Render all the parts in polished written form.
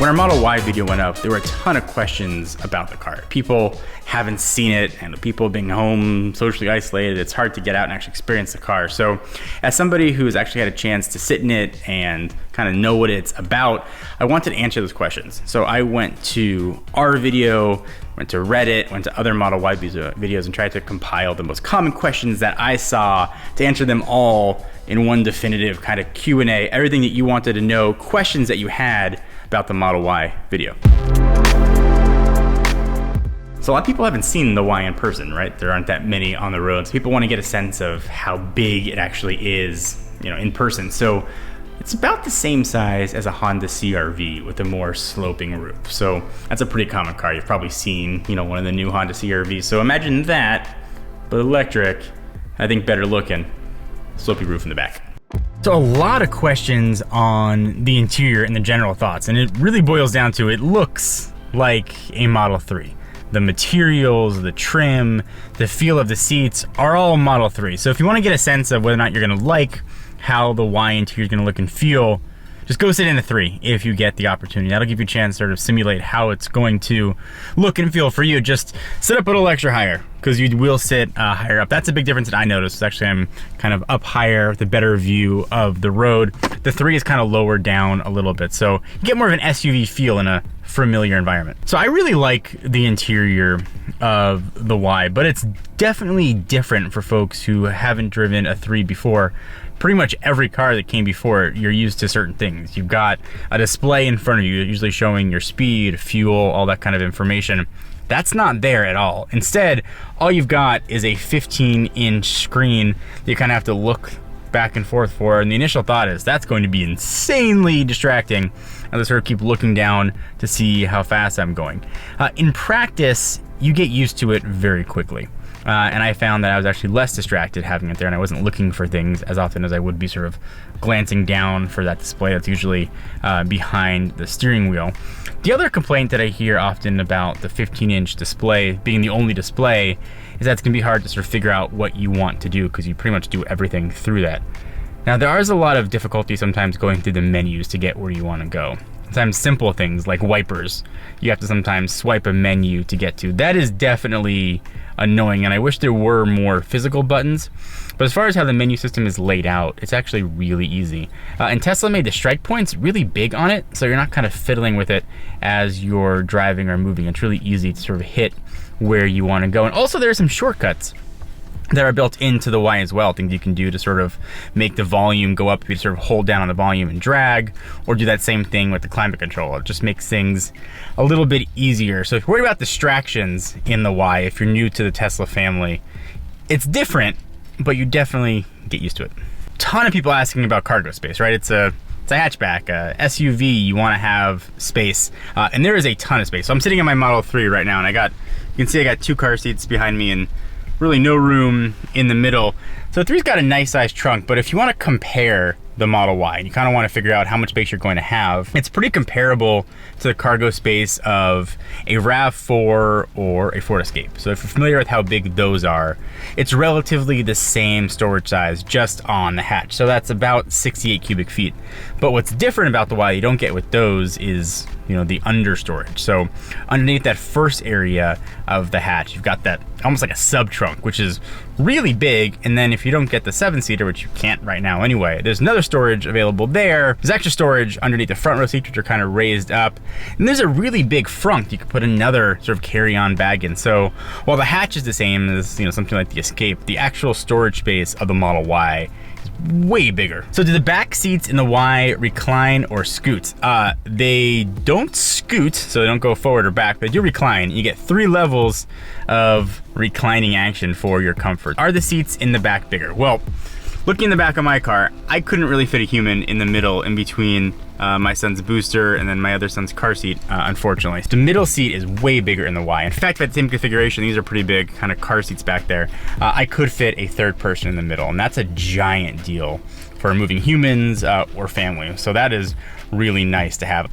When our Model Y video went up, there were a ton of questions about the car. People haven't seen it, and people being home, socially isolated, it's hard to get out and actually experience the car. So as somebody who's actually had a chance to sit in it and kind of know what it's about, I wanted to answer those questions. So I went to our video, went to Reddit, went to other Model Y videos and tried to compile the most common questions that I saw to answer them all in one definitive kind of Q&A, everything that you wanted to know, questions that you had about the Model Y video. So a lot of people haven't seen the Y in person, right? There aren't that many on the road. So people want to get a sense of how big it actually is, in person. So it's about the same size as a Honda CR-V with a more sloping roof. So that's a pretty common car. You've probably seen, one of the new Honda CR-Vs. So imagine that, but electric, I think better looking, slopey roof in the back. So a lot of questions on the interior and the general thoughts, and it really boils down to, it looks like a Model 3. The materials, the trim, the feel of the seats are all Model 3. So if you want to get a sense of whether or not you're going to like how the Y interior is going to look and feel, just go sit in the 3 if you get the opportunity. That'll give you a chance to sort of simulate how it's going to look and feel for you. Just sit up a little extra higher, because you will sit higher up. That's a big difference that I noticed. Actually, I'm kind of up higher with a better view of the road. The 3 is kind of lower down a little bit, so you get more of an SUV feel in a familiar environment. So I really like the interior of the Y, but it's definitely different for folks who haven't driven a 3 before. Pretty much every car that came before it, you're used to certain things. You've got a display in front of you, usually showing your speed, fuel, all that kind of information. That's not there at all. Instead, all you've got is a 15-inch screen that you kind of have to look back and forth for, and the initial thought is that's going to be insanely distracting as I sort of keep looking down to see how fast I'm going. In practice, you get used to it very quickly. And I found that I was actually less distracted having it there, and I wasn't looking for things as often as I would be sort of glancing down for that display that's usually behind the steering wheel. The other complaint that I hear often about the 15-inch display being the only display is that it's going to be hard to sort of figure out what you want to do, because you pretty much do everything through that. Now, there is a lot of difficulty sometimes going through the menus to get where you want to go. Sometimes simple things like wipers, you have to sometimes swipe a menu to get to. That is definitely annoying, and I wish there were more physical buttons. But as far as how the menu system is laid out, it's actually really easy. And Tesla made the strike points really big on it, so you're not kind of fiddling with it as you're driving or moving. It's really easy to sort of hit where you want to go. And also there are some shortcuts that are built into the Y as well, things you can do to sort of make the volume go up if you sort of hold down on the volume and drag, or do that same thing with the climate control. It just makes things a little bit easier. So if you're worried about distractions in the Y, if you're new to the Tesla family, it's different, but you definitely get used to it. Ton of people asking about cargo space, right? It's a hatchback, SUV, you want to have space, and there is a ton of space. So I'm sitting in my Model 3 right now, and you can see I got 2 car seats behind me and really no room in the middle. So the 3's got a nice sized trunk, but if you want to compare the Model Y and you kind of want to figure out how much space you're going to have, it's pretty comparable to the cargo space of a RAV4 or a Ford Escape. So if you're familiar with how big those are, it's relatively the same storage size just on the hatch. So that's about 68 cubic feet. But what's different about the Y you don't get with those is, the under storage. So underneath that first area of the hatch, you've got that almost like a sub trunk, which is really big. And then if you don't get the 7-seater, which you can't right now anyway, there's another storage available there. There's extra storage underneath the front row seats, which are kind of raised up. And there's a really big front you could put another sort of carry-on bag in. So while the hatch is the same as something like the Escape, the actual storage space of the Model Y is way bigger. So do the back seats in the Y recline or scoot? They don't scoot, so they don't go forward or back, but they do recline. You get 3 levels of reclining action for your comfort. Are the seats in the back bigger? Well, looking in the back of my car, I couldn't really fit a human in the middle in between my son's booster and then my other son's car seat, unfortunately. The middle seat is way bigger in the Y. In fact, that same configuration, these are pretty big kind of car seats back there. I could fit a 3rd person in the middle, and that's a giant deal for moving humans or family. So that is really nice to have.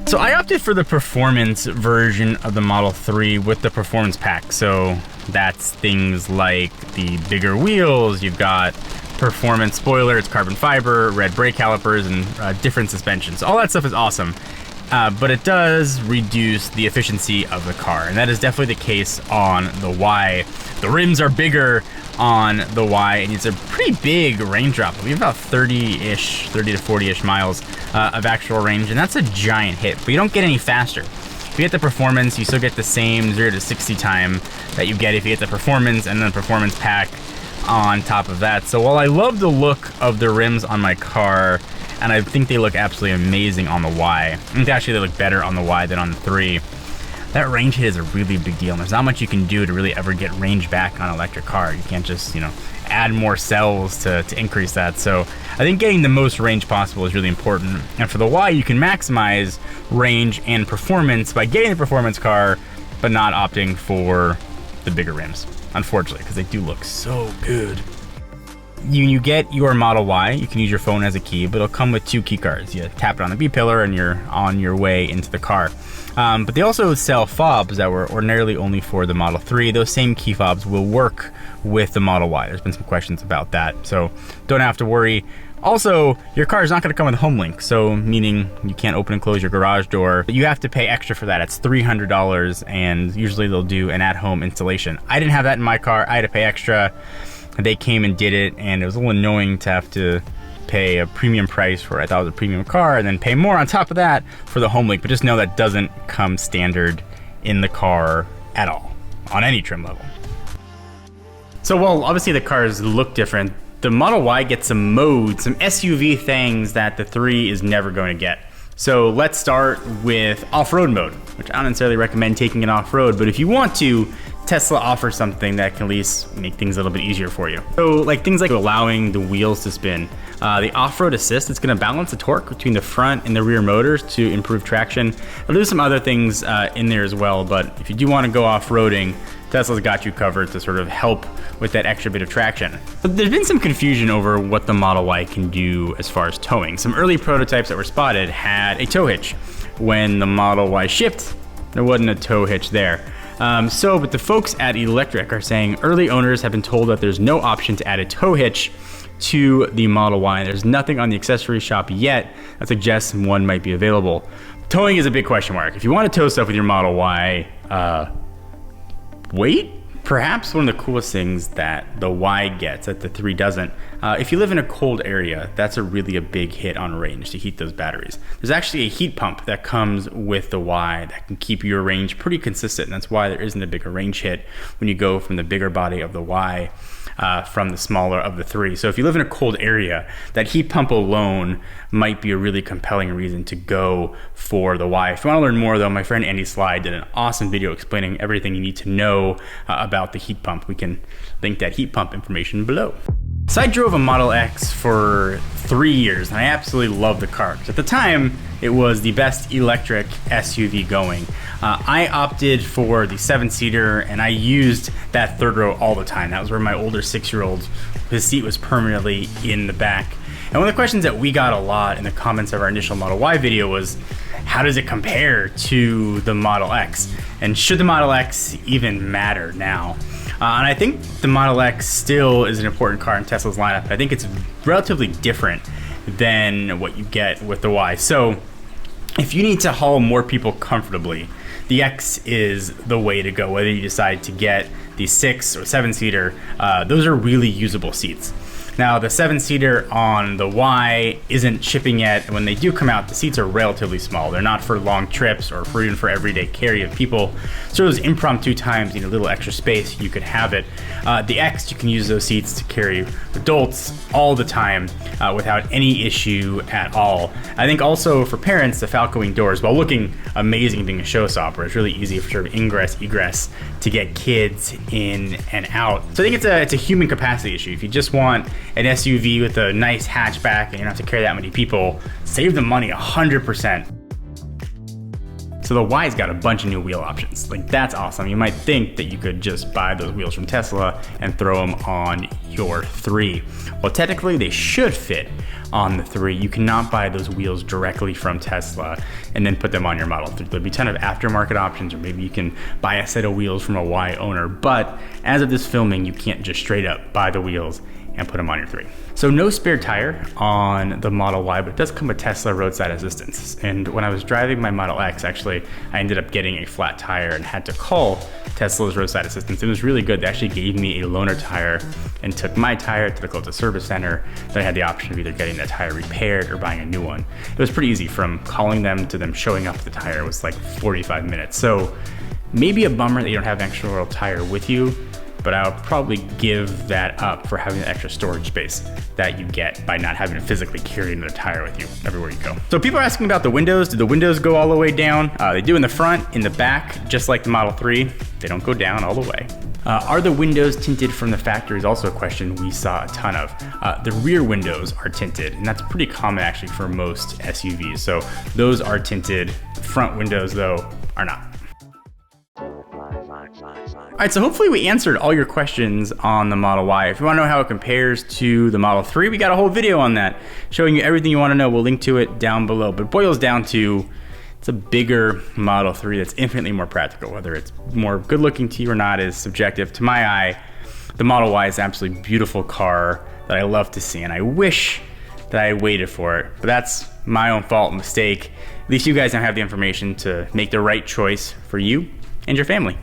So I opted for the performance version of the Model 3 with the performance pack. So that's things like the bigger wheels, you've got performance spoiler, it's carbon fiber, red brake calipers, and different suspensions. All that stuff is awesome. but it does reduce the efficiency of the car, and that is definitely the case on the Y. The rims are bigger on the Y, and it's a pretty big range drop. We have about 30 to 40-ish miles of actual range, and that's a giant hit, but you don't get any faster. If you get the performance, you still get the same 0 to 60 time that you get if you get the performance and then the performance pack on top of that. So while I love the look of the rims on my car, and I think they look absolutely amazing on the Y, I think actually they look better on the Y than on the 3, that range hit is a really big deal, and there's not much you can do to really ever get range back on an electric car. You can't just, add more cells to increase that. So I think getting the most range possible is really important, and for the Y, you can maximize range and performance by getting the performance car, but not opting for the bigger rims, unfortunately, because they do look so good. You get your Model Y, you can use your phone as a key, but it'll come with 2 key cards. You tap it on the B pillar and you're on your way into the car. But they also sell fobs that were ordinarily only for the Model 3. Those same key fobs will work with the Model Y. There's been some questions about that, so don't have to worry. Also, your car is not going to come with HomeLink, so meaning you can't open and close your garage door. But you have to pay extra for that. It's $300, and usually they'll do an at-home installation. I didn't have that in my car. I had to pay extra. They came and did it, and it was a little annoying to have to pay a premium price for I thought it was a premium car, and then pay more on top of that for the HomeLink. But just know that doesn't come standard in the car at all, on any trim level. So while obviously the cars look different, the Model Y gets some modes, some SUV things that the 3 is never going to get. So let's start with off-road mode, which I don't necessarily recommend taking it off-road, but if you want to, Tesla offers something that can at least make things a little bit easier for you. So things like allowing the wheels to spin. The off-road assist, it's gonna balance the torque between the front and the rear motors to improve traction. There's some other things in there as well, but if you do wanna go off-roading, Tesla's got you covered to sort of help with that extra bit of traction. But there's been some confusion over what the Model Y can do as far as towing. Some early prototypes that were spotted had a tow hitch. When the Model Y shipped, there wasn't a tow hitch there. But the folks at Electric are saying early owners have been told that there's no option to add a tow hitch to the Model Y. There's nothing on the accessory shop yet that suggests one might be available. Towing is a big question mark. If you want to tow stuff with your Model Y, wait. Perhaps one of the coolest things that the Y gets that the 3 doesn't, if you live in a cold area, that's really a big hit on range to heat those batteries. There's actually a heat pump that comes with the Y that can keep your range pretty consistent, and that's why there isn't a bigger range hit when you go from the bigger body of the Y from the smaller of the 3. So if you live in a cold area, that heat pump alone might be a really compelling reason to go for the Y. If you want to learn more though, my friend Andy Sly did an awesome video explaining everything you need to know about the heat pump. We can link that heat pump information below. So I drove a Model X for 3 years, and I absolutely loved the car. At the time, it was the best electric SUV going. I opted for the 7-seater, and I used that third row all the time. That was where my older 6-year-old, his seat was permanently in the back. And one of the questions that we got a lot in the comments of our initial Model Y video was, how does it compare to the Model X? And should the Model X even matter now? And I think the Model X still is an important car in Tesla's lineup. I think it's relatively different than what you get with the Y. So if you need to haul more people comfortably, the X is the way to go. Whether you decide to get the 6 or 7-seater, those are really usable seats. Now, the 7-seater on the Y isn't shipping yet. When they do come out, the seats are relatively small. They're not for long trips or for even for everyday carry of people. So those impromptu times, you need a little extra space, you could have it. The X, you can use those seats to carry adults all the time without any issue at all. I think also for parents, the Falco Wing doors, while looking amazing being a showstopper, it's really easy for sort of ingress, egress to get kids in and out. So I think it's a human capacity issue. If you just want an SUV with a nice hatchback and you don't have to carry that many people, save the money 100%. So the Y's got a bunch of new wheel options. That's awesome. You might think that you could just buy those wheels from Tesla and throw them on your 3. Well, technically they should fit on the 3. You cannot buy those wheels directly from Tesla and then put them on your Model 3. There'll be a ton of aftermarket options, or maybe you can buy a set of wheels from a Y owner. But as of this filming, you can't just straight up buy the wheels and put them on your 3. So no spare tire on the Model Y, but it does come with Tesla roadside assistance. And when I was driving my Model X, actually, I ended up getting a flat tire and had to call Tesla's roadside assistance. It was really good. They actually gave me a loaner tire and took my tire to the closest service center. Then I had the option of either getting that tire repaired or buying a new one. It was pretty easy. From calling them to them showing up with the tire was like 45 minutes. So maybe a bummer that you don't have an extra roll tire with you, but I'll probably give that up for having the extra storage space that you get by not having to physically carry another tire with you everywhere you go. So people are asking about the windows. Do the windows go all the way down? They do in the front, in the back, just like the Model 3. They don't go down all the way. Are the windows tinted from the factory is also a question we saw a ton of. The rear windows are tinted, and that's pretty common actually for most SUVs. So those are tinted. Front windows, though, are not. All right, so hopefully we answered all your questions on the Model Y. If you want to know how it compares to the Model 3, we got a whole video on that showing you everything you want to know. We'll link to it down below. But it boils down to, it's a bigger Model 3 that's infinitely more practical. Whether it's more good looking to you or not is subjective. To my eye, the Model Y is an absolutely beautiful car that I love to see, and I wish that I had waited for it. But that's my own fault and mistake. At least you guys now have the information to make the right choice for you and your family.